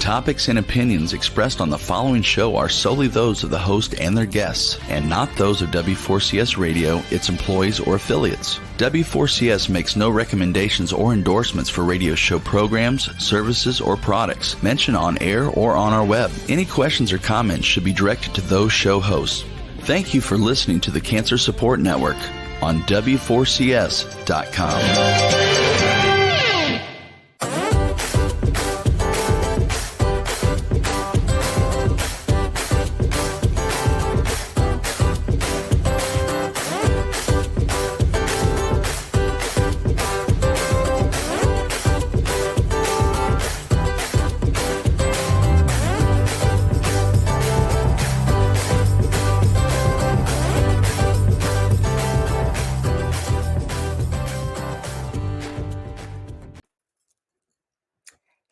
topics and opinions expressed on the following show are solely those of the host and their guests, and not those of W4CS Radio, its employees, or affiliates. W4CS makes no recommendations or endorsements for radio show programs, services, or products mentioned on air or on our web. Any questions or comments should be directed to those show hosts. Thank you for listening to the Cancer Support Network on W4CS.com.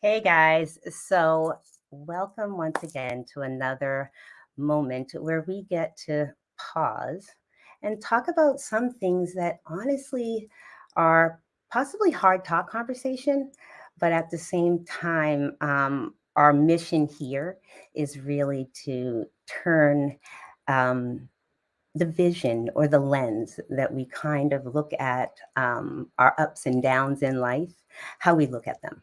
Hey guys, so welcome once again to another moment where we get to pause and talk about some things that honestly are possibly hard talk conversation, but at the same time, our mission here is really to turn the vision or the lens that we kind of look at our ups and downs in life, how we look at them.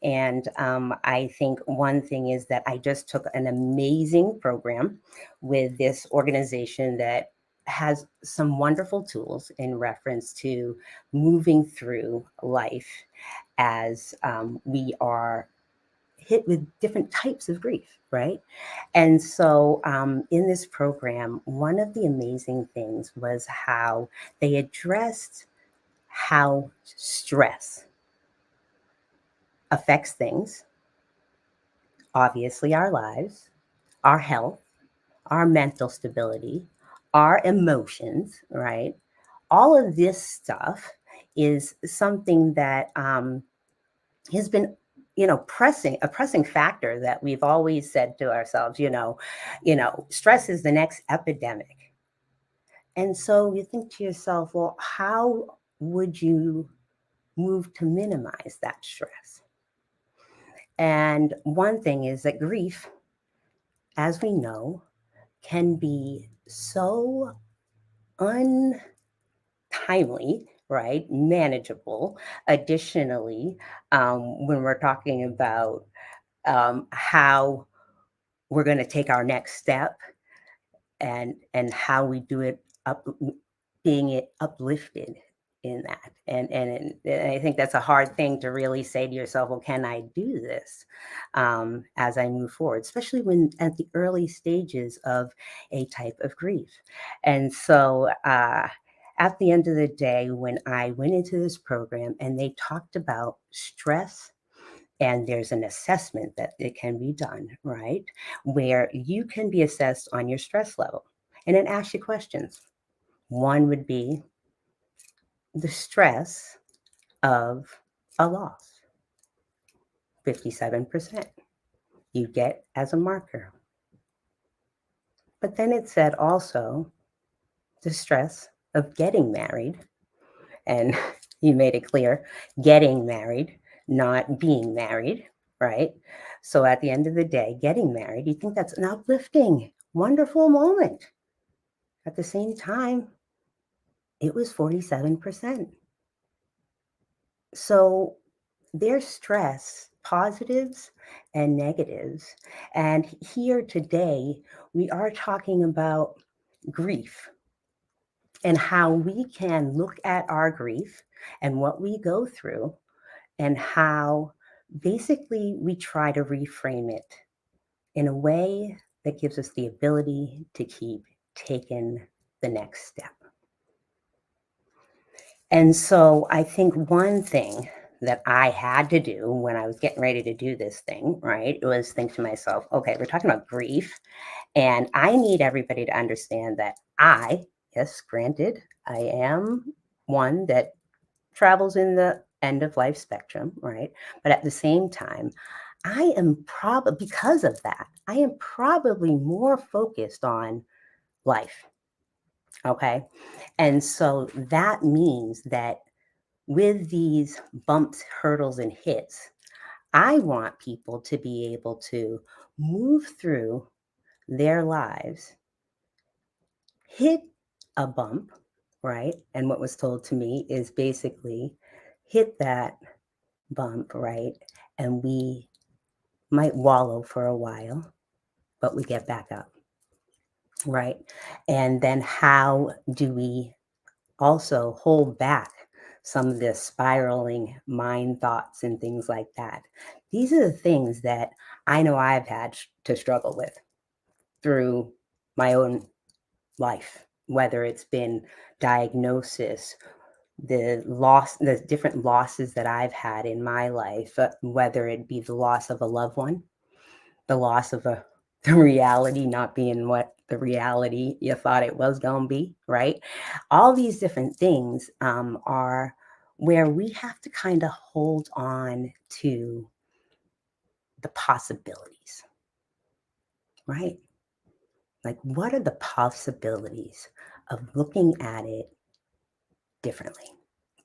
And I think one thing is that I just took an amazing program with this organization that has some wonderful tools in reference to moving through life as we are hit with different types of grief, right? And so in this program, one of the amazing things was how they addressed how stress affects things, obviously our lives, our health, our mental stability, our emotions, right? All of this stuff is something that has been, a pressing factor that we've always said to ourselves, stress is the next epidemic. And so you think to yourself, well, how would you move to minimize that stress? And one thing is that grief, as we know, can be so untimely, right? Manageable. Additionally, when we're talking about how we're going to take our next step and how we do it being uplifted in that. And I think that's a hard thing to really say to yourself, well, can I do this as I move forward, especially when at the early stages of a type of grief. And so at the end of the day, when I went into this program and they talked about stress, and there's an assessment that it can be done, right? Where you can be assessed on your stress level. And it asks you questions. One would be the stress of a loss, 57% you get as a marker. But then it said also the stress of getting married, and you made it clear, getting married, not being married, right? So at the end of the day, getting married, you think that's an uplifting, wonderful moment. At the same time, it was 47%. So there's stress, positives and negatives. And here today, we are talking about grief and how we can look at our grief and what we go through and how basically we try to reframe it in a way that gives us the ability to keep taking the next step. And so I think one thing that I had to do when I was getting ready to do this thing, right, was think to myself, okay, we're talking about grief, and I need everybody to understand that yes, granted, I am one that travels in the end of life spectrum, right? But at the same time, I am probably, because of that, I am probably more focused on life. Okay. And so that means that with these bumps, hurdles, and hits, I want people to be able to move through their lives, hit a bump, right? And what was told to me is basically hit that bump, right? And we might wallow for a while, but we get back up, right? And then how do we also hold back some of this spiraling mind thoughts and things like that? These are the things that I know I've had to struggle with through my own life, whether it's been diagnosis, the different losses that I've had in my life, whether it be the loss of a loved one, the loss of the reality not being what the reality you thought it was going to be, right? All these different things are where we have to kind of hold on to the possibilities, right? Like, what are the possibilities of looking at it differently,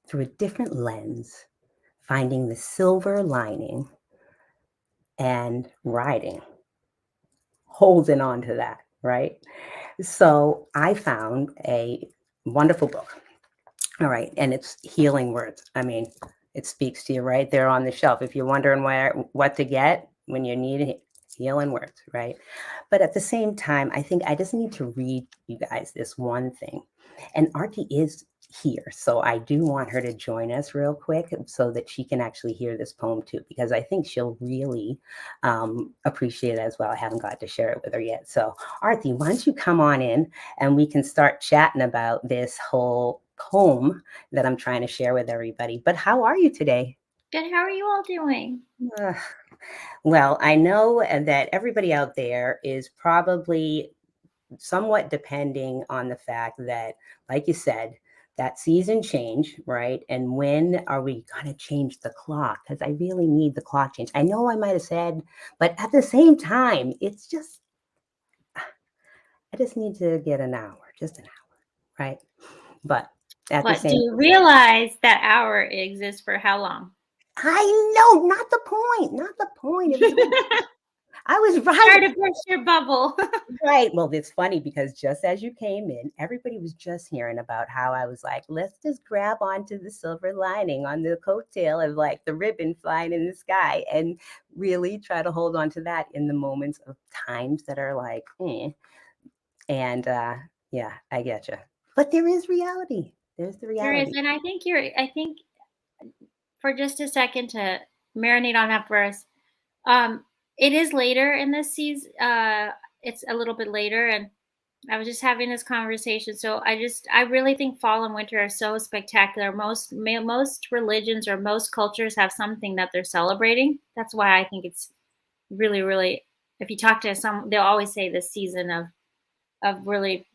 through a different lens, finding the silver lining and riding, holding on to that, right? So I found a wonderful book. All right. And it's Healing Words. I mean, it speaks to you right there on the shelf. If you're wondering what to get when you need it, Healing Words, right? But at the same time, I think I just need to read you guys this one thing. And Artie is here. So I do want her to join us real quick so that she can actually hear this poem too, because I think she'll really appreciate it as well. I haven't got to share it with her yet. So Artie, why don't you come on in and we can start chatting about this whole poem that I'm trying to share with everybody. But how are you today? Good. How are you all doing? Uh, well, I know that everybody out there is probably somewhat depending on the fact that, like you said, that season change, right? And when are we going to change the clock? Because I really need the clock change. I know I might have said, but at the same time, it's just, I just need to get an hour, just an hour, right? But at the What do same, you realize that hour exists for how long? I know, not the point, not the point. It was, I was right. Try to burst your bubble. Right. Well, it's funny because just as you came in, everybody was just hearing about how I was like, let's just grab onto the silver lining on the coattail of like the ribbon flying in the sky and really try to hold on to that in the moments of times that are like, eh. And yeah, I get you. But there is reality. There's the There is, reality. and I think for just a second to marinate on that first, um, it is later in this season. It's a little bit later, and I was just having this conversation. So I really think fall and winter are so spectacular. Most religions or most cultures have something that they're celebrating. That's why I think it's really, really. If you talk to some, they'll always say this season of really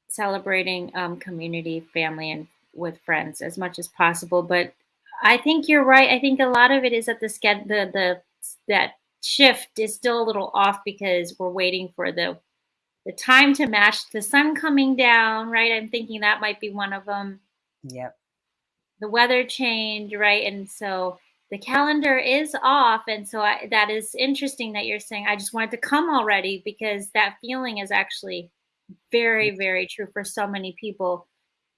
celebrating community, family, and with friends as much as possible. But I think you're right. I think a lot of it is that the that shift is still a little off because we're waiting for the time to match the sun coming down, right? I'm thinking that might be one of them. Yep. The weather change, right? And so the calendar is off. And so that is interesting that you're saying, I just wanted to come already because that feeling is actually very, very true for so many people.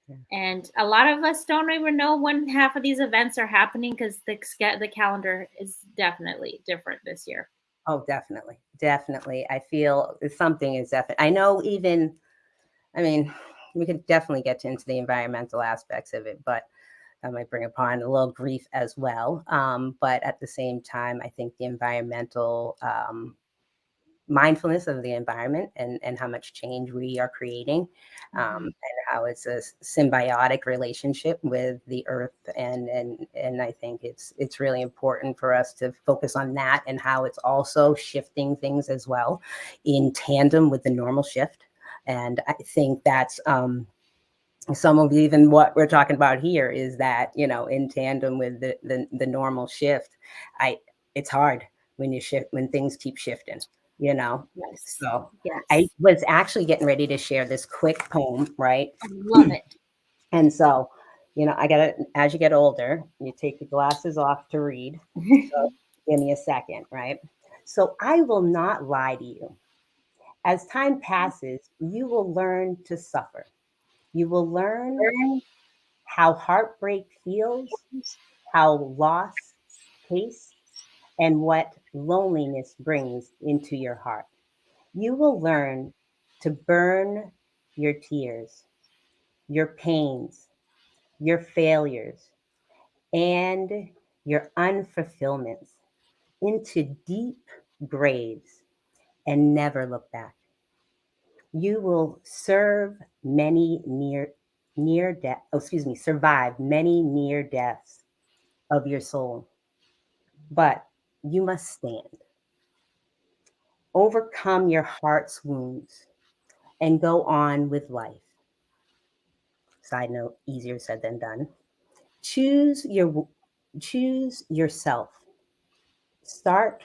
Yeah. And a lot of us don't even know when half of these events are happening because the calendar is definitely different this year. Oh, definitely. Definitely. I feel something is definitely, I know even, I mean, we could definitely get into the environmental aspects of it, but that might bring upon a little grief as well. But at the same time, I think the environmental mindfulness of the environment and how much change we are creating, and how it's a symbiotic relationship with the earth, and I think it's really important for us to focus on that and how it's also shifting things as well in tandem with the normal shift. And I think that's some of even what we're talking about here is that, you know, in tandem with the normal shift, I it's hard when you shift, when things keep shifting, you know. Yes. So I Yes. was actually getting ready to share this quick poem, right? I love it. And so as you get older, you take your glasses off to read. So give me a second, right? So I will not lie to you. As time passes, you will learn to suffer. You will learn how heartbreak feels, how loss tastes, and what loneliness brings into your heart. You will learn to burn your tears, your pains, your failures, and your unfulfillments into deep graves and never look back. You will survive many near deaths of your soul, but you must stand, overcome your heart's wounds, and go on with life. Side note, easier said than done. Choose your choose yourself. Start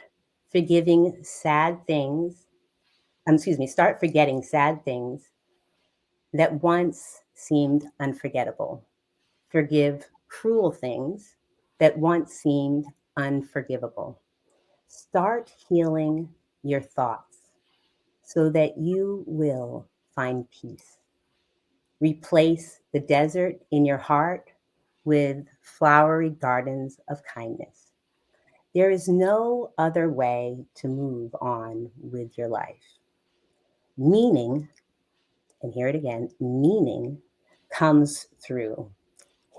forgiving sad things. Start forgetting sad things that once seemed unforgettable. Forgive cruel things that once seemed unforgivable. Start healing your thoughts so that you will find peace. Replace the desert in your heart with flowery gardens of kindness. There is no other way to move on with your life. Meaning, and hear it again, meaning comes through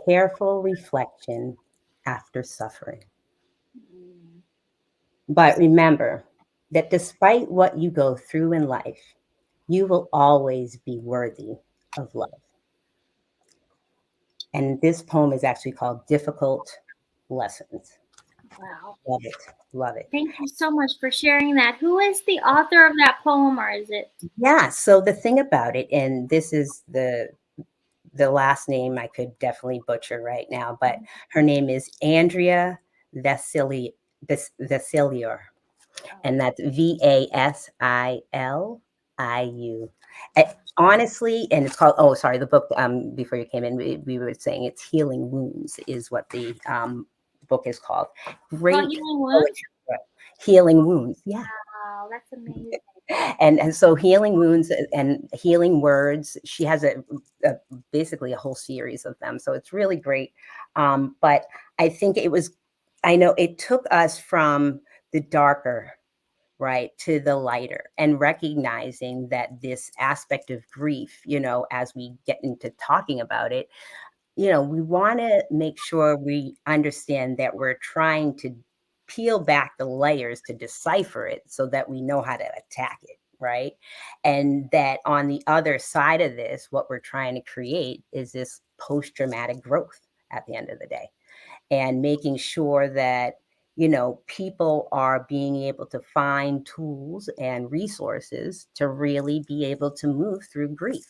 careful reflection after suffering. But remember that despite what you go through in life, you will always be worthy of love. And this poem is actually called Difficult Lessons. Wow. Love it. Love it. Thank you so much for sharing that. Who is the author of that poem, or is it? Yeah. So the thing about it, and this is the last name I could definitely butcher right now, but her name is Andrea Vasilior, and that's Vasiliu. Honestly, and it's called. Oh, sorry, the book. Before you came in, we were saying it's Healing Wounds is what the book is called. Great Healing Wounds? poetry. Healing Wounds. Yeah. Wow, that's amazing. And so healing wounds and healing words. She has basically a whole series of them, so it's really great. But I think I know it took us from the darker, right, to the lighter, and recognizing that this aspect of grief, as we get into talking about it, we want to make sure we understand that we're trying to peel back the layers to decipher it so that we know how to attack it, right? And that on the other side of this, what we're trying to create is this post traumatic growth at the end of the day, and making sure that people are being able to find tools and resources to really be able to move through grief.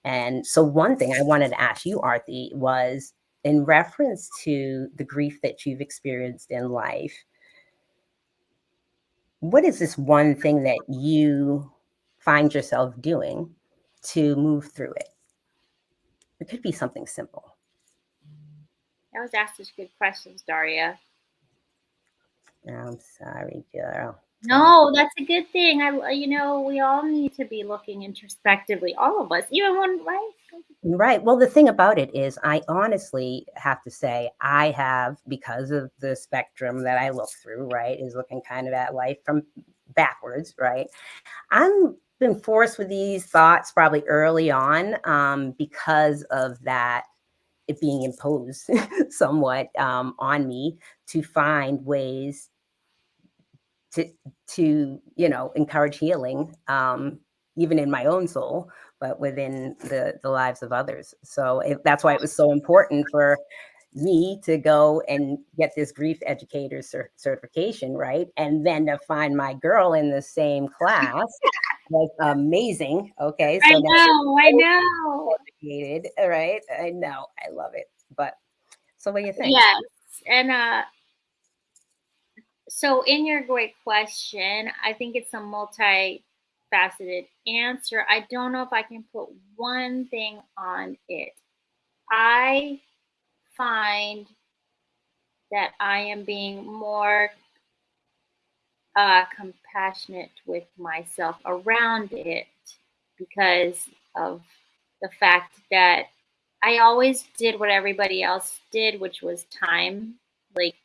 And so one thing I wanted to ask you, Arti, was in reference to the grief that you've experienced in life, what is this one thing that you find yourself doing to move through it? It could be something simple. I was asked such good questions, Daria. I'm sorry, girl. No, that's a good thing. We all need to be looking introspectively, all of us, even when, right? Right. Well, the thing about it is, I honestly have to say, I have, because of the spectrum that I look through, right, is looking kind of at life from backwards, right? I'm been forced with these thoughts probably early on, because of that, it being imposed somewhat on me to find ways to encourage healing, even in my own soul, but within the lives of others. So that's why it was so important for me to go and get this grief educator certification, right? And then to find my girl in the same class was amazing. Okay, so I know. educated, right? I know, I love it. But so what do you think? Yes, and so in your great question, I think it's a multifaceted answer. I don't know if I can put one thing on it. I find that I am being more compassionate with myself around it because of the fact that I always did what everybody else did, which was time. Like,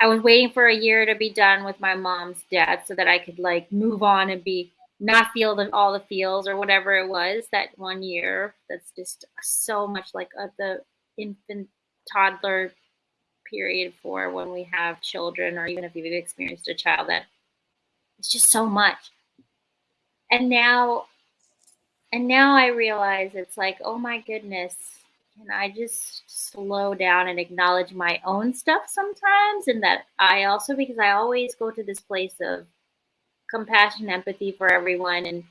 I was waiting for a year to be done with my mom's death so that I could like move on and be not feel all the feels or whatever it was that 1 year. That's just so much like the infant toddler period for when we have children, or even if you've experienced a child, that it's just so much. And now I realize it's like, oh my goodness, can I just slow down and acknowledge my own stuff sometimes? And that I also, because I always go to this place of compassion, empathy for everyone. And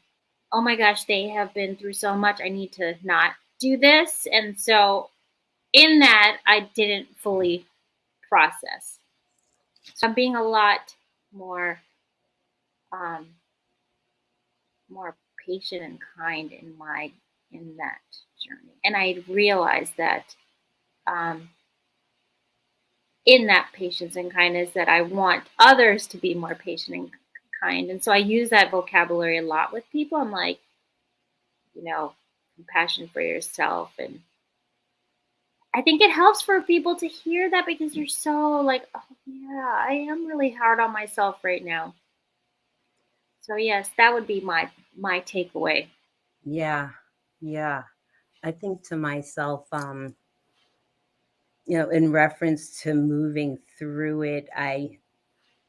oh my gosh, they have been through so much. I need to not do this. And so in that, I didn't fully process. So I'm being a lot more, um, more patient and kind in that journey. And I realized that um, in that patience and kindness that I want others to be more patient and kind. And so I use that vocabulary a lot with people. I'm like, compassion for yourself. And I think it helps for people to hear that because you're so like, oh yeah, I am really hard on myself right now. So yes, that would be my takeaway. Yeah. I think to myself, in reference to moving through it, I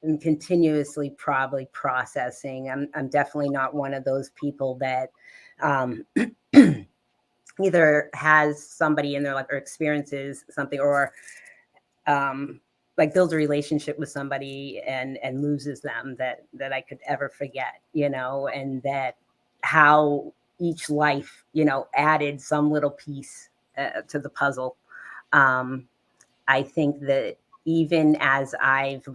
am continuously probably processing. I'm definitely not one of those people that um, either has somebody in their life or experiences something, or um, like builds a relationship with somebody and loses them, that I could ever forget, and that how each life, added some little piece to the puzzle. Um, I think that even as I've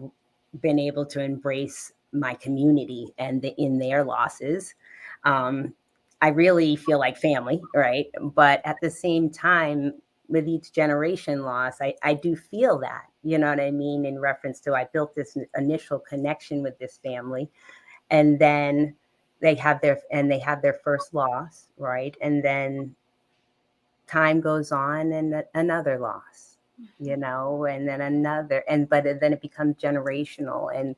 been able to embrace my community and in their losses, um, I really feel like family, right? But at the same time, with each generation loss, I do feel that, you know what I mean, in reference to I built this initial connection with this family, and then they have their first loss, right? And then time goes on and another loss, and then another, but then it becomes generational, and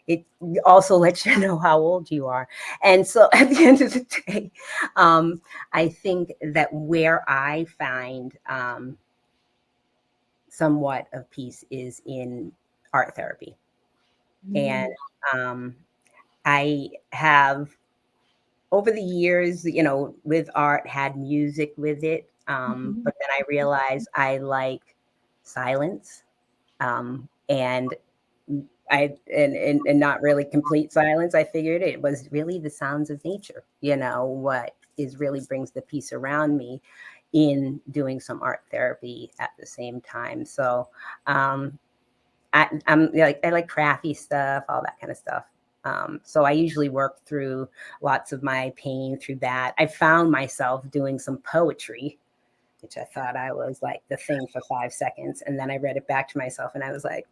it also lets you know how old you are. And so at the end of the day, I think that where I find somewhat of peace is in art therapy. And um, I have over the years, with art, had music with it. But then I realized I like silence, and and not really complete silence. I figured it was really the sounds of nature, what is really brings the peace around me in doing some art therapy at the same time. So I like crafty stuff, all that kind of stuff. So I usually work through lots of my pain through that. I found myself doing some poetry, which I thought I was like the thing for 5 seconds. And then I read it back to myself and I was like,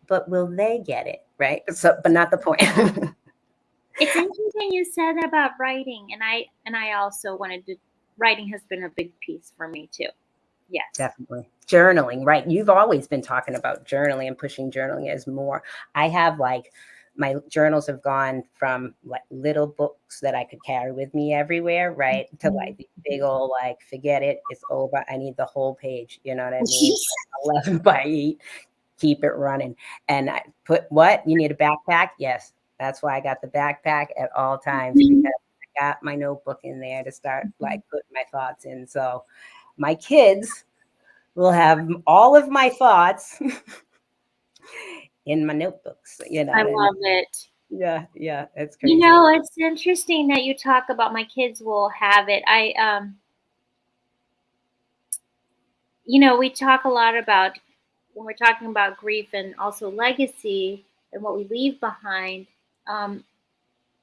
but will they get it? Right. So, but not the point. It's interesting you said that about writing, and I also wanted to. Writing has been a big piece for me too. Yes. Definitely. Journaling, right? You've always been talking about journaling and pushing journaling as more. I have like my journals have gone from like little books that I could carry with me everywhere, right? To like these big old like, forget it, it's over. I need the whole page. You know what I mean? 11 by 8, keep it running. And I put what? You need a backpack? Yes. That's why I got the backpack at all times, because I got my notebook in there to start like putting my thoughts in. So my kids will have all of my thoughts in my notebooks. I love it. Yeah, it's crazy. It's interesting that you talk about my kids will have it. We talk a lot about when we're talking about grief and also legacy and what we leave behind.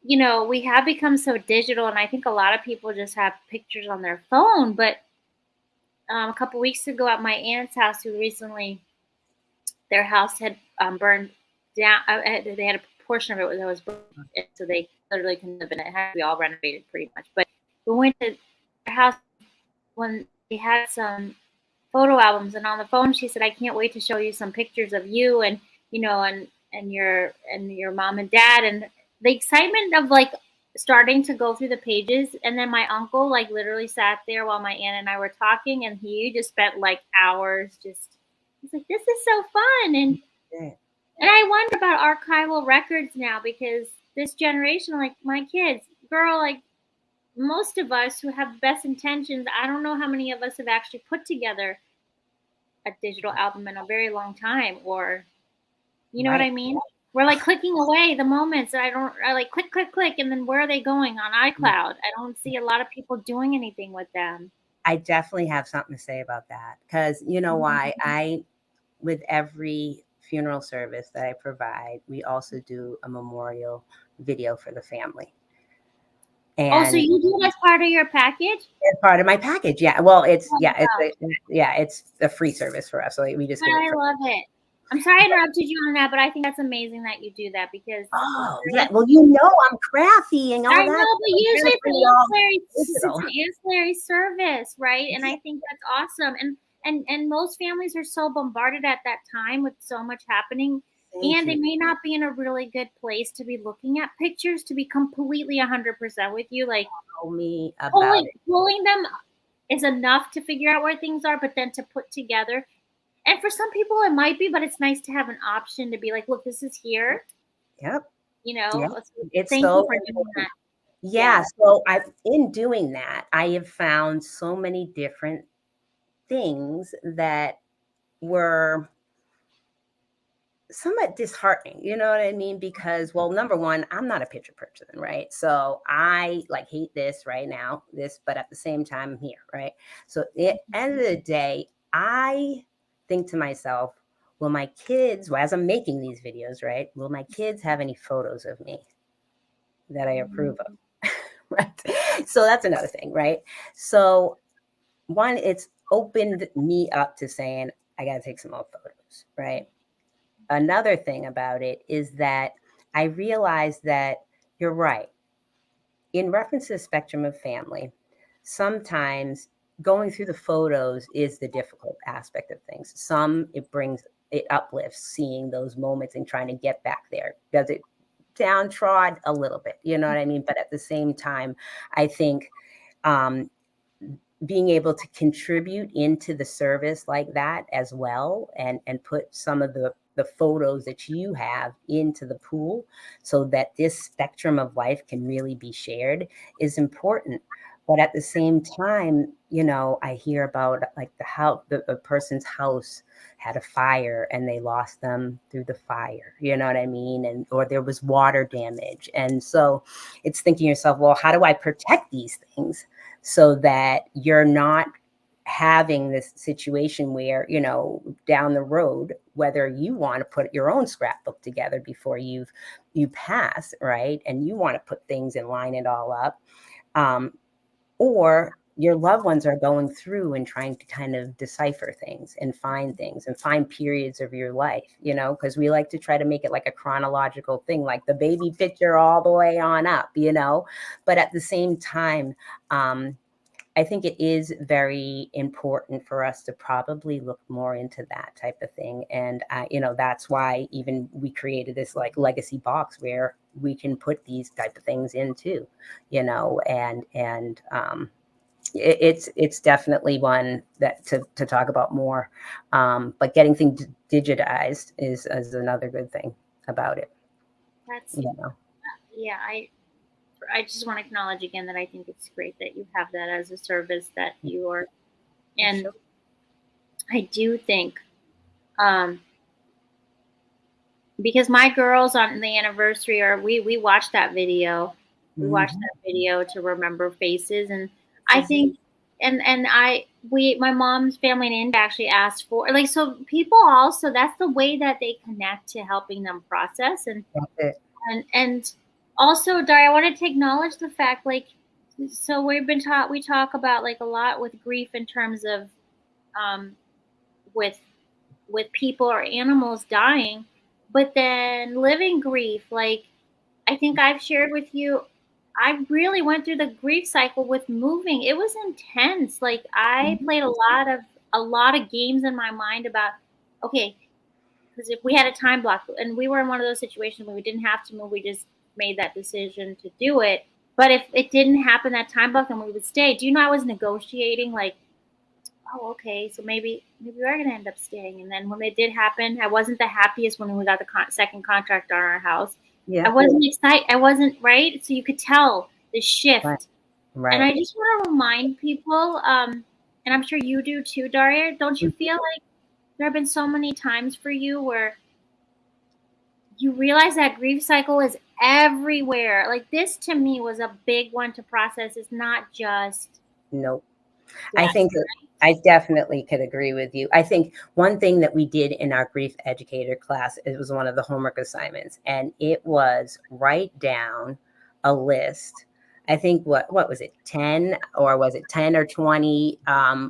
We have become so digital, and I think a lot of people just have pictures on their phone, but a couple weeks ago at my aunt's house, who recently, their house had burned down. They had a portion of it that was burned, so they literally couldn't live in it. It had to be all renovated pretty much. But we went to their house when they had some photo albums, and on the phone she said, "I can't wait to show you some pictures of you and your mom and dad." And the excitement of like starting to go through the pages, and then my uncle like literally sat there while my aunt and I were talking, and he just spent like hours just, he's like, "This is so fun." And I wonder about archival records now, because this generation, like my kids, girl, like most of us who have best intentions, I don't know how many of us have actually put together a digital album in a very long time, or you know what I mean? We're like clicking away the moments that I like click, click, click, and then where are they going on iCloud? I don't see a lot of people doing anything with them. I definitely have something to say about that, because you know why? With every funeral service that I provide, we also do a memorial video for the family. Oh, so And you do it as part of your package? it's part of my package. Yeah. Well, it's Oh, yeah, wow. it's a free service for us. So we just But give it I for. love it. I'm sorry I interrupted you on that, but I think that's amazing that you do that, because Oh, yeah. Well, you know, I'm crafty and all I that. know, but usually it's Really all it's digital. an ancillary service, right? And I think that's awesome. And most families are so bombarded at that time with so much happening, Thank and they you. may not be in a really good place to be looking at pictures. To be completely 100% with you, like Tell me about it. pulling them is enough to figure out where things are, but then to put together. And for some people it might be, but it's nice to have an option to be like, look, this is here. Yep. You know, Yep. so It's thank you so for doing important. that. Yeah. So in doing that, I have found so many different things that were somewhat disheartening, you know what I mean? Because, well, number one, I'm not a picture person, right? So I like hate this right now, this, but at the same time, I'm here, right? So at the end of the day, I think to myself, will my kids, well, as I'm making these videos, right? Will my kids have any photos of me that I approve of? Right. So that's another thing, right? So one, it's opened me up to saying, I got to take some more photos, right? Another thing about it is that I realized that you're right. In reference to the spectrum of family, sometimes going through the photos is the difficult aspect of things. It uplifts seeing those moments and trying to get back there. Does it downtrod a little bit? You know what I mean? But at the same time, I think um, being able to contribute into the service like that as well, and put some of the photos that you have into the pool so that this spectrum of life can really be shared is important. But at the same time, you know, I hear about like the person's house had a fire and they lost them through the fire, you know what I mean? And or there was water damage. And so it's thinking to yourself, well, how do I protect these things so that you're not having this situation where, you know, down the road, whether you want to put your own scrapbook together before you pass, right, and you want to put things and line it all up, or your loved ones are going through and trying to kind of decipher things and find periods of your life, you know, because we like to try to make it like a chronological thing, like the baby picture all the way on up, you know. But at the same time, I think it is very important for us to probably look more into that type of thing. And, you know, that's why even we created this like legacy box where we can put these type of things into, you know, it's definitely one that to talk about more. But getting things digitized is another good thing about it. That's, You know? yeah, I just want to acknowledge again that I think it's great that you have that as a service that you are, and Sure. I do think, because my girls on the anniversary, or we watched that video, to remember faces, and I think, my mom's family and India actually asked for, like, so people also, that's the way that they connect to helping them process. That's it. And also, Daria, I wanted to acknowledge the fact, like, so we talk about like a lot with grief in terms of um, with people or animals dying, but then living grief, like I think I've shared with you, I really went through the grief cycle with moving. It was intense. Like I Mhm. played a lot of games in my mind about, okay, because if we had a time block and we were in one of those situations where we didn't have to move, we just made that decision to do it. But if it didn't happen that time block, then we would stay. Do you know I was negotiating like, oh, okay, so maybe we are gonna end up staying. And then when it did happen, I wasn't the happiest when we got the second contract on our house. I Yeah. wasn't excited. I wasn't right. So you could tell the Right. shift. And Right. I just want to remind people, and I'm sure you do too, Daria. Don't you feel like there have been so many times for you where you realize that grief cycle is everywhere? Like this to me was a big one to process. It's not just Nope. I death. think that I definitely could agree with you. I think one thing that we did in our grief educator class, it was one of the homework assignments, and it was write down a list. I think what was it, 10 or was it 10 or 20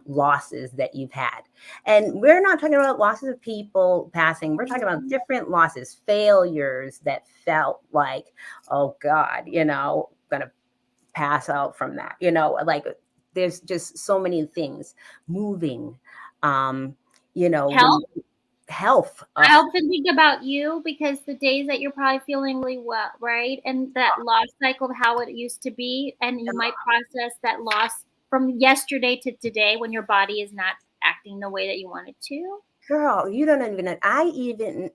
losses that you've had? And we're not talking about losses of people passing. We're talking about different losses, failures that felt like, oh God, gonna pass out from that, like there's just so many things moving, um when Health. health, I often think about you because the days that you're probably feeling really well, right? And that loss cycle of how it used to be, and you might process that loss from yesterday to today when your body is not acting the way that you want it to. girl, you don't even know. I even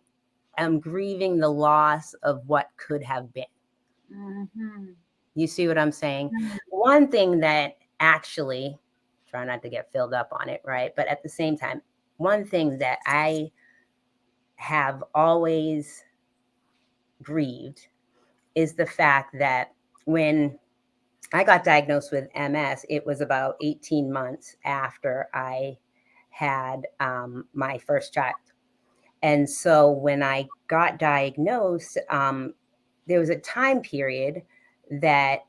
am grieving the loss of what could have been. Hmm. You see what I'm saying? One thing that actually, try not to get filled up on it, right? But at the same time, one thing that I have always grieved is the fact that when I got diagnosed with MS, it was about 18 months after I had my first child. And so when I got diagnosed, there was a time period that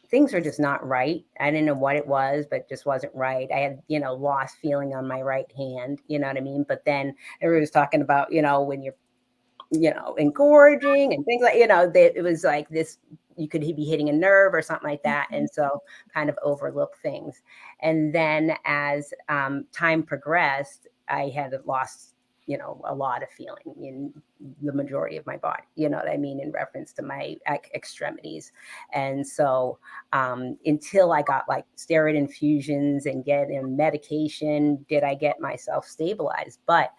things were just not right. I didn't know what it was, but it just wasn't right. I had, lost feeling on my right hand, you know what I mean? But then everybody was talking about, when you're engorging and things like, that it was like this, you could be hitting a nerve or something like that. And so kind of overlook things. And then as time progressed, I had lost, a lot of feeling in the majority of my body, you know what I mean, in reference to my extremities. And so until I got like steroid infusions and get in medication, did I get myself stabilized. But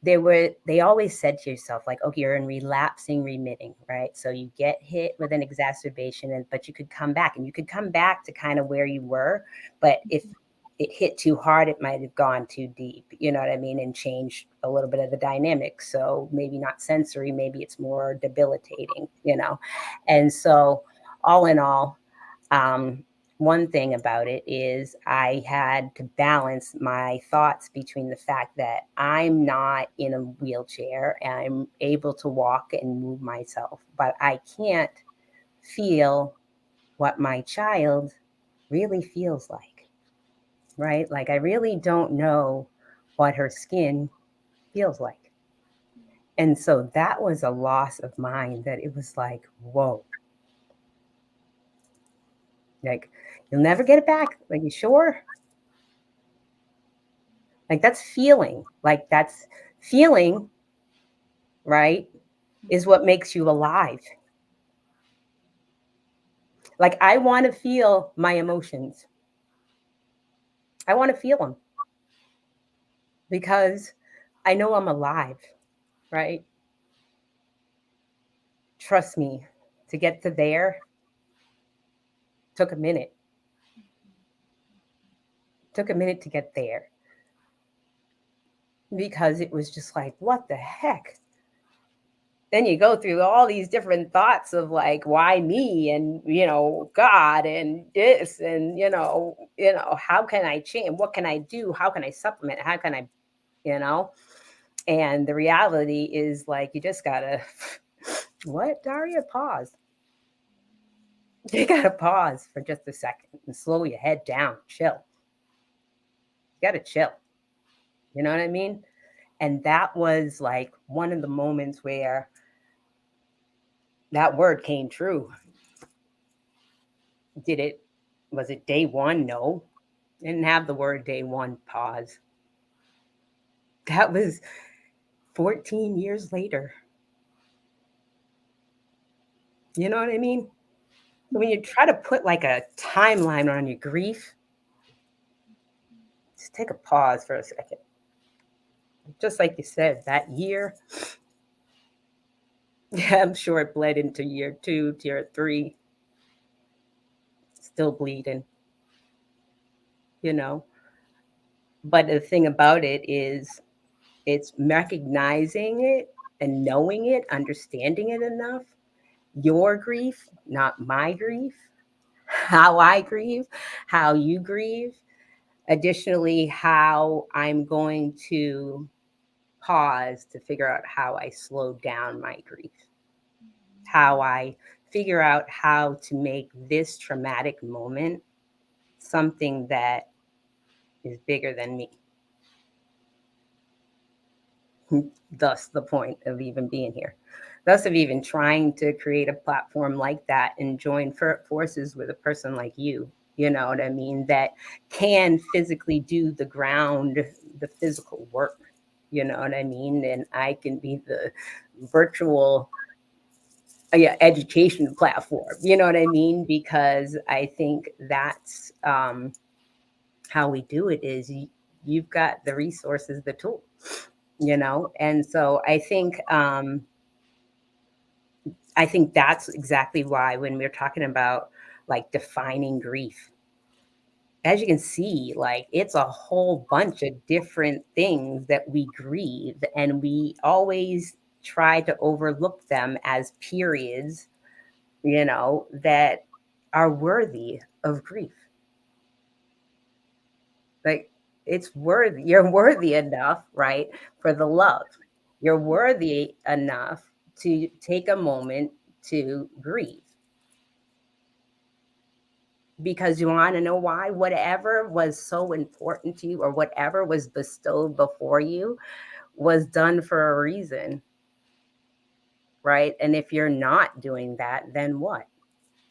they always said to yourself like, okay, you're in relapsing remitting, right? So you get hit with an exacerbation, but you could come back, and you could come back to kind of where you were. But if it hit too hard, it might have gone too deep, you know what I mean, and changed a little bit of the dynamic. So maybe not sensory, maybe it's more debilitating. And so all in all, um, one thing about it is I had to balance my thoughts between the fact that I'm not in a wheelchair and I'm able to walk and move myself, but I can't feel what my child really feels like, right? Like I really don't know what her skin feels like. And so that was a loss of mine that it was like, whoa, like you'll never get it back. Like, you sure? Like that's feeling, right, is what makes you alive. Like I want to feel my emotions. I want to feel them because I know I'm alive, right? Trust me, to get to there took a minute. Took a minute to get there because it was just like, what the heck? Then you go through all these different thoughts of like, why me, and God, and this, and how can I change, what can I do, how can I supplement, how can I, you know and the reality is like, you just gotta what, Daria, pause. You gotta pause for just a second and slow your head down, chill. You gotta chill. You know what I mean? And that was like one of the moments where that word came true. Was it day one? No. Didn't have the word day one, pause. That was 14 years later. You know what I mean? So when you try to put like a timeline on your grief, just take a pause for a second. Just like you said, that year, yeah, I'm sure it bled into year 2, year 3, still bleeding, you know. But the thing about it is, it's recognizing it and knowing it, understanding it enough. Your grief, not my grief, how I grieve, how you grieve. Additionally, how I'm going to pause to figure out how I slow down my grief, how I figure out how to make this traumatic moment something that is bigger than me. Thus, the point of even being here. Thus, of even trying to create a platform like that and join forces with a person like you know what I mean, that can physically do the physical work, you know what I mean? And I can be the virtual education platform, you know what I mean? Because I think that's how we do it is you've got the resources, the tool, you know? And so I think that's exactly why when we're talking about like defining grief, as you can see, like it's a whole bunch of different things that we grieve, and we always try to overlook them as periods, you know, that are worthy of grief. Like you're worthy enough, right, for the love. You're worthy enough to take a moment to grieve, because you want to know why. Whatever was so important to you or whatever was bestowed before you was done for a reason, right? And if you're not doing that, then what?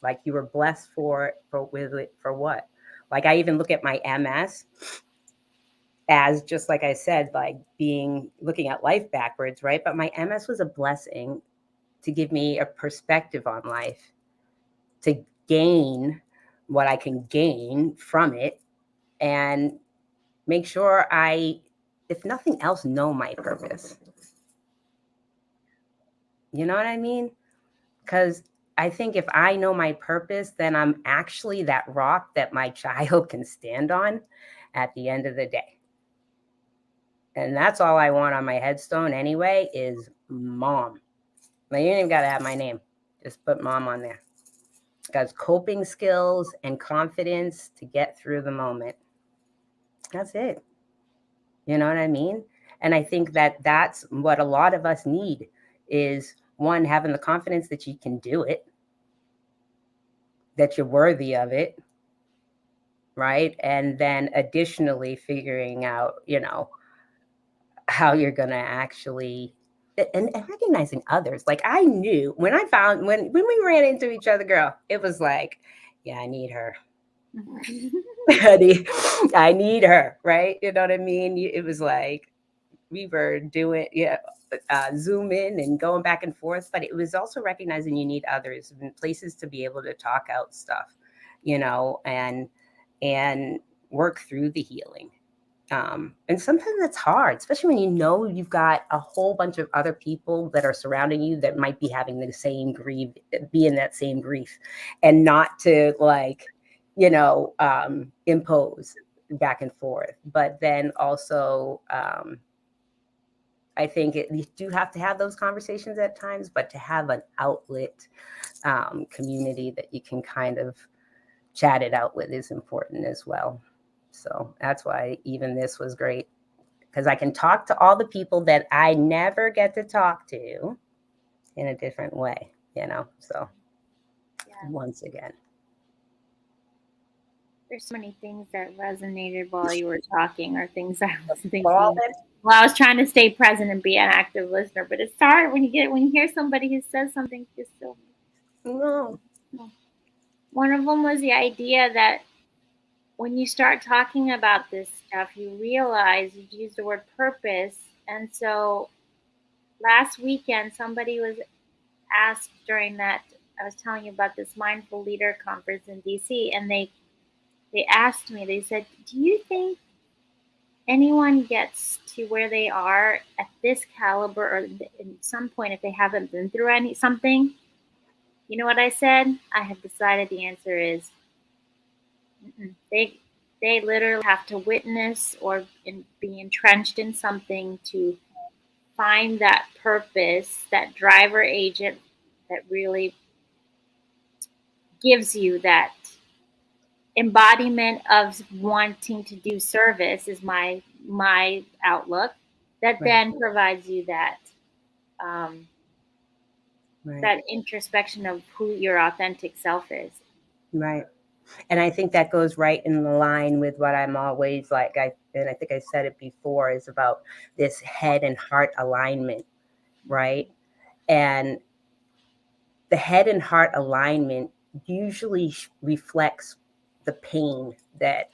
Like you were blessed for what? Like I even look at my MS as, just like I said, like looking at life backwards, right? But my MS was a blessing to give me a perspective on life, to gain what I can gain from it, and make sure if nothing else, know my purpose. You know what I mean? Because I think if I know my purpose, then I'm actually that rock that my child can stand on at the end of the day. And that's all I want on my headstone anyway, is mom. Like, you ain't even got to have my name. Just put mom on there. Because coping skills and confidence to get through the moment. That's it. You know what I mean? And I think that that's what a lot of us need, is one, having the confidence that you can do it, that you're worthy of it, right? And then additionally figuring out, you know, how you're going to actually and recognizing others. Like I knew when we ran into each other, girl, it was like, yeah, I need her. I need her, right? You know what I mean? It was like we were doing, Zoom in and going back and forth, but it was also recognizing you need others and places to be able to talk out stuff, you know, and work through the healing. And sometimes that's hard, especially when you know you've got a whole bunch of other people that are surrounding you that might be having the same grief, be in that same grief, and not to like, impose back and forth. But then also, I think you do have to have those conversations at times, but to have an outlet, community that you can kind of chat it out with is important as well. So that's why even this was great, because I can talk to all the people that I never get to talk to in a different way, you know? So once again. There's so many things that resonated while you were talking, or things I was thinking. All that. Well, I was trying to stay present and be an active listener, but it's hard when you hear somebody who says something just so. No. One of them was the idea that when you start talking about this stuff, you realize you use the word purpose, and so last weekend somebody was asked during that. I was telling you about this mindful leader conference in DC, and they asked me, they said, do you think anyone gets to where they are at this caliber, or at some point if they haven't been through something? You know what I said? I have decided the answer is they literally have to witness or be entrenched in something to find that purpose, that driver agent that really gives you that embodiment of wanting to do service, is my outlook, that Right. then provides you that Right. that introspection of who your authentic self is. Right. And I think that goes right in the line with what I'm always like, and I think I said it before, is about this head and heart alignment, right? And the head and heart alignment usually reflects the pain that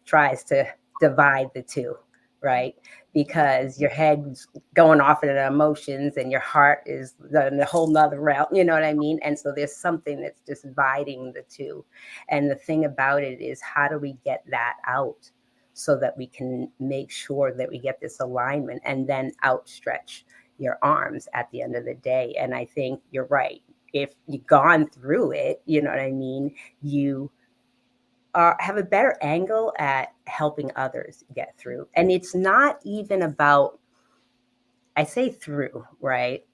tries to divide the two, right? Because your head's going off into emotions and your heart is in a whole nother realm, you know what I mean? And so there's something that's just dividing the two. And the thing about it is, how do we get that out so that we can make sure that we get this alignment and then outstretch your arms at the end of the day? And I think you're right. If you've gone through it, you know what I mean? You have a better angle at helping others get through. And it's not even about, I say through, right?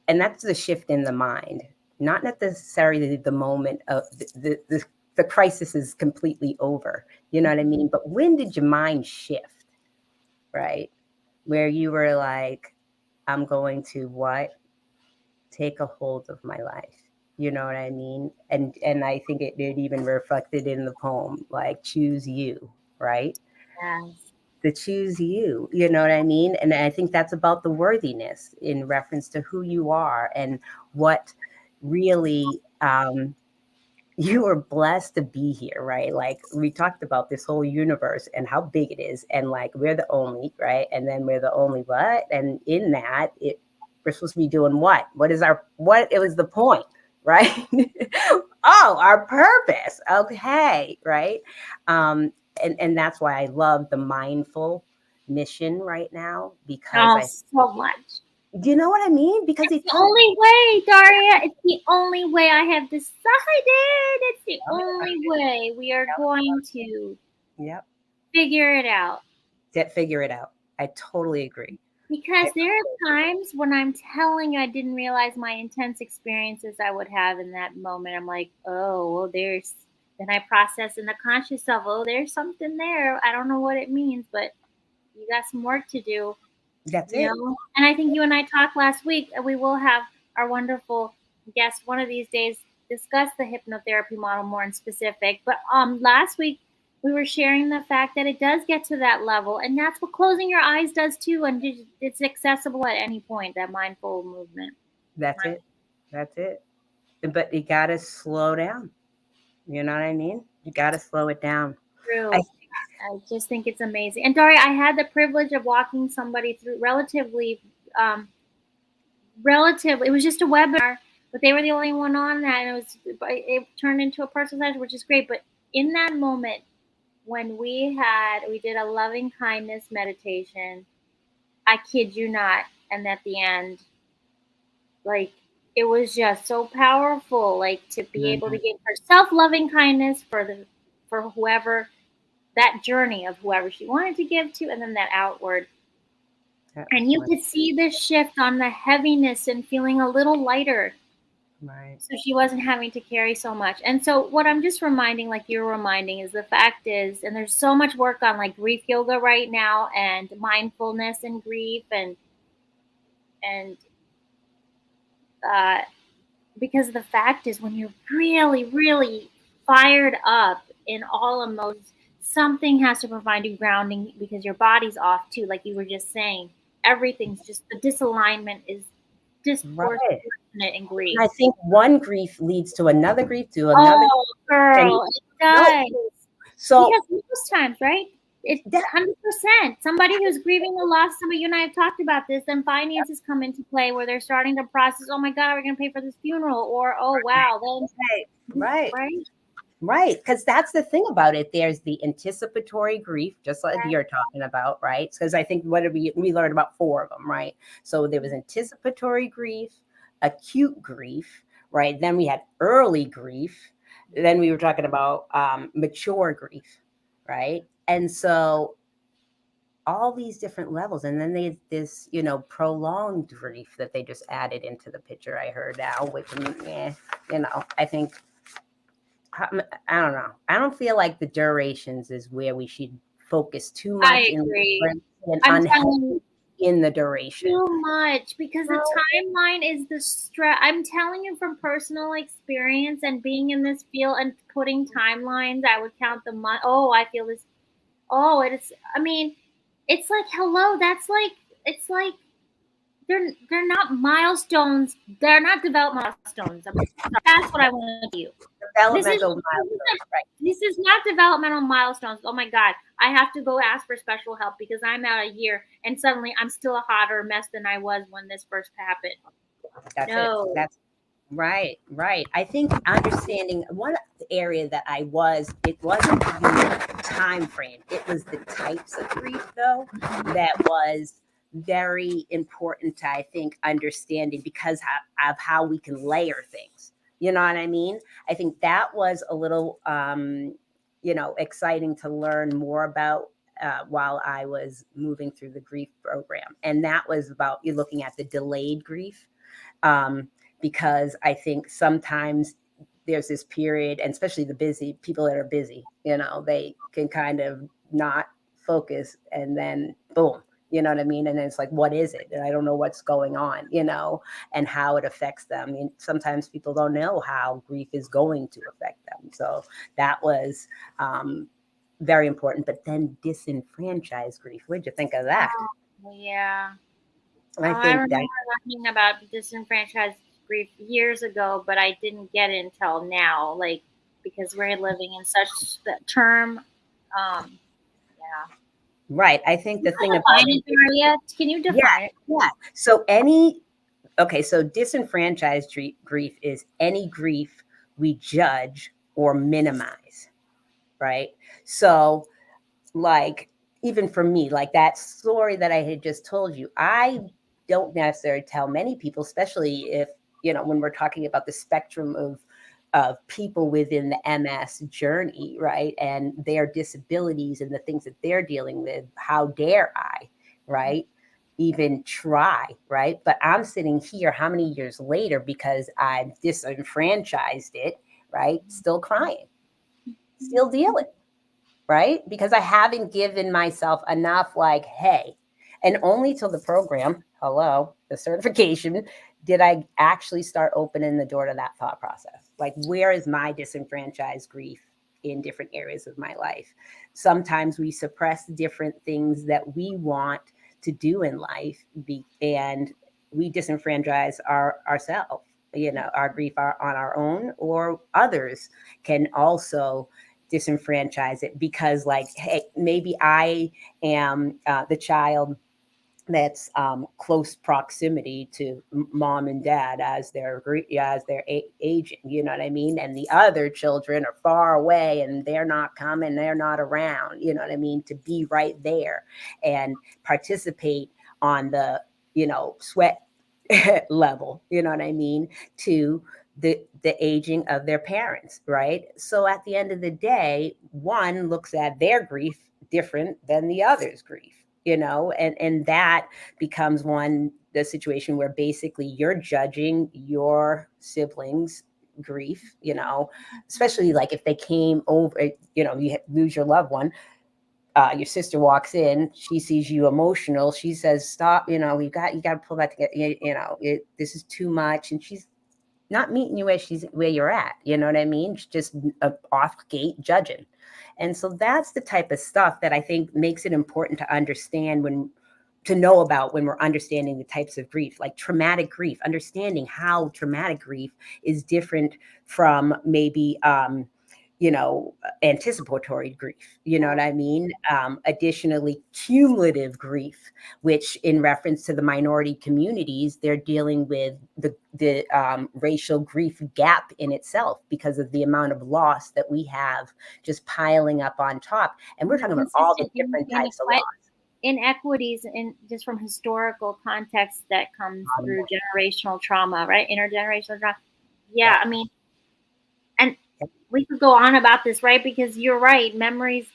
And that's the shift in the mind, not necessarily the moment of the crisis is completely over. You know what I mean? But when did your mind shift, right? Where you were like, I'm going to what? Take a hold of my life. You know what I mean? And I think it even reflected in the poem, like choose you, right? Yes. To choose you, you know what I mean? And I think that's about the worthiness in reference to who you are and what really you are blessed to be here, right? Like we talked about this whole universe and how big it is, and like we're the only, right? And then we're the only what? And in that, we're supposed to be doing what? What it was the point, right? Oh, our purpose. Okay, right? And that's why I love the mindful mission right now, because Oh, so much. do you know what I mean? Because it's the only way, Dahria. It's the only way I have decided. It's the only way we are going to figure it out. Figure it out. I totally agree. Because there are times when I'm telling you, I didn't realize my intense experiences I would have in that moment. I'm like, oh, well, then I process in the conscious self, oh, there's something there. I don't know what it means, but you got some work to do. That's it. Know? And I think you and I talked last week, and we will have our wonderful guest one of these days discuss the hypnotherapy model more in specific. But last week, we were sharing the fact that it does get to that level, and that's what closing your eyes does too, and it's accessible at any point, that mindful movement. That's it. But you got to slow down. You know what I mean? You got to slow it down. True. I just think it's amazing. And Dahria, I had the privilege of walking somebody through relatively, it was just a webinar, but they were the only one on that, and it turned into a personal session, which is great. But in that moment, when we did a loving kindness meditation, I kid you not, and at the end, like, it was just so powerful, like, to be able to give herself loving kindness for whoever, that journey of whoever she wanted to give to, and then that outward. And you could see this shift on the heaviness and feeling a little lighter. Right. So she wasn't having to carry so much. And so what I'm just reminding, like you're reminding, is the fact is, and there's so much work on like grief yoga right now, and mindfulness and grief, and because the fact is, when you're really, really fired up in all emotions. Something has to provide you grounding because your body's off too, like you were just saying. Everything's just the disalignment is Right. disproportionate in grief. And I think one grief leads to another grief to another. Oh, And girl, it does. so Because most times, right? It's that, 100%. Somebody who's grieving the loss, somebody, you and I have talked about this, then finances come into play where they're starting to process, oh my God, we're going to pay for this funeral. Or, oh, wow, then, right. right? Right, because that's the thing about it. There's the anticipatory grief, just like Right. you're talking about, right? Because I think what did we learned about 4 of them, right? So there was anticipatory grief, acute grief, right? Then we had early grief. Then we were talking about mature grief, right? And so all these different levels, and then there's this, prolonged grief that they just added into the picture. I heard now, which, I think I don't know. I don't feel like the durations is where we should focus too much I agree. and I'm unhealthy telling you, in the duration. too much because the timeline is the stress. I'm telling you from personal experience and being in this field and putting timelines, I would count the month. Oh, I feel this. Oh, it's, I mean, it's like, hello, that's like, it's like, they're not milestones. They're not development milestones. That's what I want to tell you. Developmental milestones, right? This is not developmental milestones. Oh my God, I have to go ask for special help because I'm out a year and suddenly I'm still a hotter mess than I was when this first happened. That's No. it. That's right, right. I think understanding one area that it wasn't the time frame. It was the types of grief, though, that was very important to, I think, understanding because of how we can layer things. You know what I mean? I think that was a little, exciting to learn more about while I was moving through the grief program. And that was about you looking at the delayed grief, because I think sometimes there's this period, and especially the busy people that are busy, they can kind of not focus and then boom, you know what I mean? And then it's like, what is it? And I don't know what's going on, and how it affects them. I mean, sometimes people don't know how grief is going to affect them. So that was very important. But then disenfranchised grief, what'd you think of that? Oh, yeah. I I think remember that learning about disenfranchised grief years ago, but I didn't get it until now, like because we're living in such the term. Yeah. right. I think the Can thing you about define it, Daria? Can you define it? yeah. So disenfranchised grief is any grief we judge or minimize, right? So, like, even for me, like that story that I had just told you, I don't necessarily tell many people, especially if, when we're talking about the spectrum of people within the MS journey, right? And their disabilities and the things that they're dealing with, how dare I, right? Even try, right? But I'm sitting here how many years later because I've disenfranchised it, right? Still crying, still dealing, right? Because I haven't given myself enough, like, hey, and only till the program, the certification, did I actually start opening the door to that thought process. Like, where is my disenfranchised grief in different areas of my life? Sometimes we suppress different things that we want to do in life, and we disenfranchise ourselves. Our grief on our own, or others can also disenfranchise it because, like, hey, maybe I am the child that's close proximity to mom and dad as they're aging, you know what I mean? And the other children are far away and they're not coming, they're not around, you know what I mean? To be right there and participate on the, sweat level, you know what I mean? To the aging of their parents, right? So at the end of the day, one looks at their grief different than the other's grief, and that becomes the situation where basically you're judging your siblings' grief, especially like if they came over, you lose your loved one. Your sister walks in, she sees you emotional, she says, stop, you got to pull that together, this is too much. And she's not meeting you where you're at. You know what I mean? Just off gate judging. And so that's the type of stuff that I think makes it important to understand to know about when we're understanding the types of grief, like traumatic grief, understanding how traumatic grief is different from maybe, anticipatory grief. You know what I mean? Additionally, cumulative grief, which in reference to the minority communities, they're dealing with the racial grief gap in itself because of the amount of loss that we have just piling up on top. And we're talking about all the different types of loss. Inequities in just from historical context that comes through generational trauma, right? Intergenerational trauma. Yeah, I mean, and we could go on about this, right? Because you're right, memories,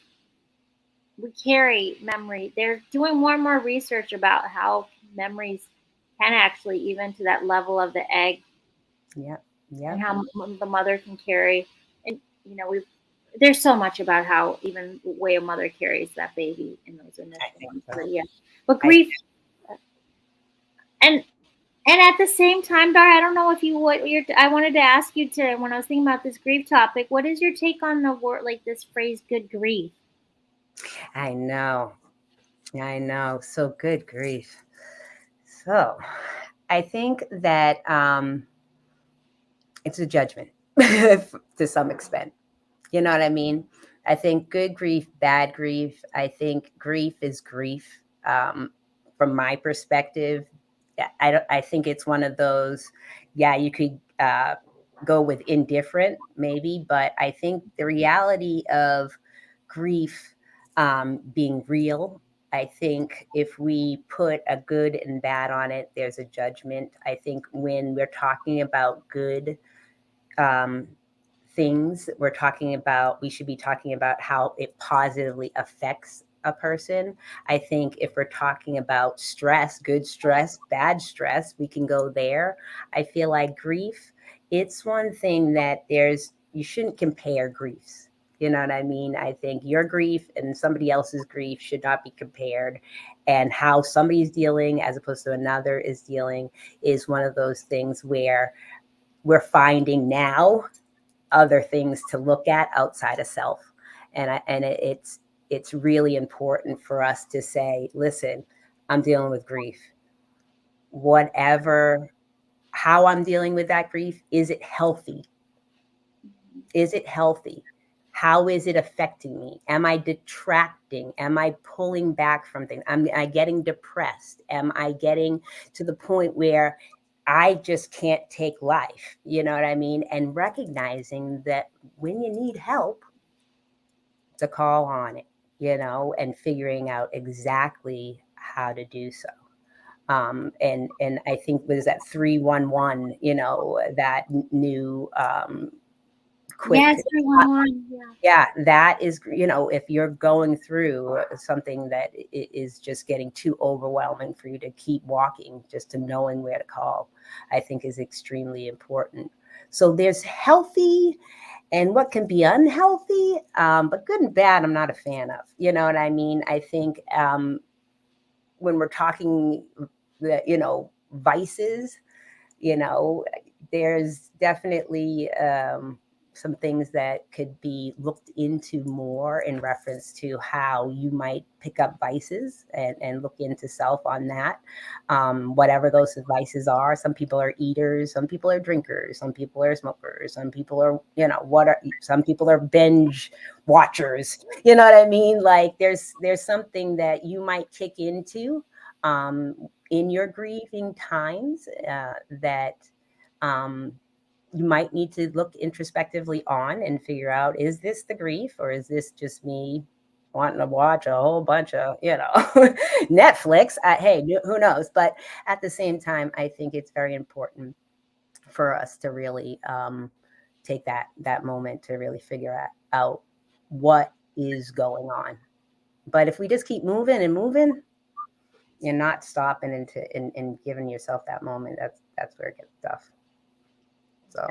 we carry memory. They're doing more and more research about how memories can actually, even to that level of the egg, and how the mother can carry. And there's so much about how even the way a mother carries that baby in those initial ones. But yeah, but grief, and at the same time, Dar, I don't know if I wanted to ask you when I was thinking about this grief topic, what is your take on the word, like this phrase, good grief? I know. So good grief. So I think that it's a judgment to some extent. You know what I mean? I think good grief, bad grief. I think grief is grief. From my perspective, I think it's one of those. Yeah, you could go with indifferent, maybe, but I think the reality of grief being real. I think if we put a good and bad on it, there's a judgment. I think when we're talking about good things, we should be talking about how it positively affects a person. I think if we're talking about stress, good stress, bad stress, we can go there. I feel like grief, it's one thing that you shouldn't compare griefs. You know what I mean? I think your grief and somebody else's grief should not be compared. And how somebody's dealing as opposed to another is dealing is one of those things where we're finding now other things to look at outside of self. And it's really important for us to say, listen, I'm dealing with grief. How I'm dealing with that grief, is it healthy? Is it healthy? How is it affecting me? Am I detracting? Am I pulling back from things? Am I getting depressed? Am I getting to the point where I just can't take life? You know what I mean? And recognizing that when you need help, to call on it, and figuring out exactly how to do so. And I think was that 311, that new quick. Yes, 311. Yeah, that is, if you're going through something that is just getting too overwhelming for you to keep walking, just to knowing where to call, I think is extremely important. So there's healthy and what can be unhealthy, but good and bad, I'm not a fan of. You know what I mean? I think when we're talking, vices, there's definitely some things that could be looked into more in reference to how you might pick up vices and look into self on that. Whatever those vices are. Some people are eaters, some people are drinkers, some people are smokers, some people are, some people are binge watchers. You know what I mean? Like there's something that you might kick into in your grieving times that you might need to look introspectively on and figure out, is this the grief or is this just me wanting to watch a whole bunch of, Netflix? Hey, who knows? But at the same time, I think it's very important for us to really take that moment to really figure out what is going on. But if we just keep moving and moving, you're not stopping and giving yourself that moment, that's where it gets tough. So,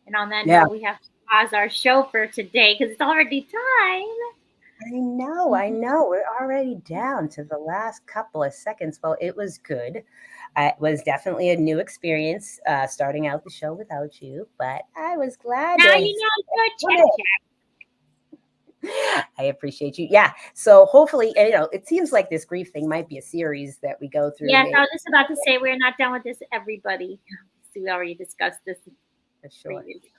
and on that note, we have to pause our show for today because it's already time. I know. We're already down to the last couple of seconds. Well, it was good. It was definitely a new experience starting out the show without you, but I was glad Now to you know your check check. I appreciate you. Yeah. So hopefully, and, it seems like this grief thing might be a series that we go through. Yes, I was just about to say we're not done with this, everybody. So we already discussed this For sure. previously.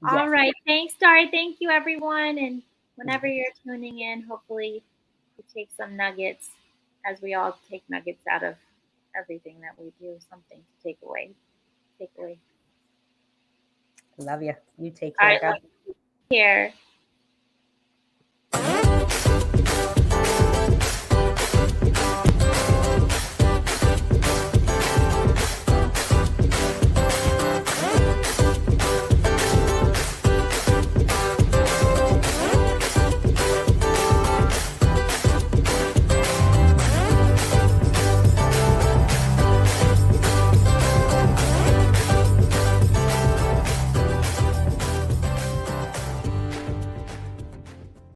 Yes. All right. Thanks, Dari. Thank you, everyone. And whenever you're tuning in, hopefully you take some nuggets, as we all take nuggets out of everything that we do, something to take away. Take away. Love you. You take All care, right. guys. Love you. Take care.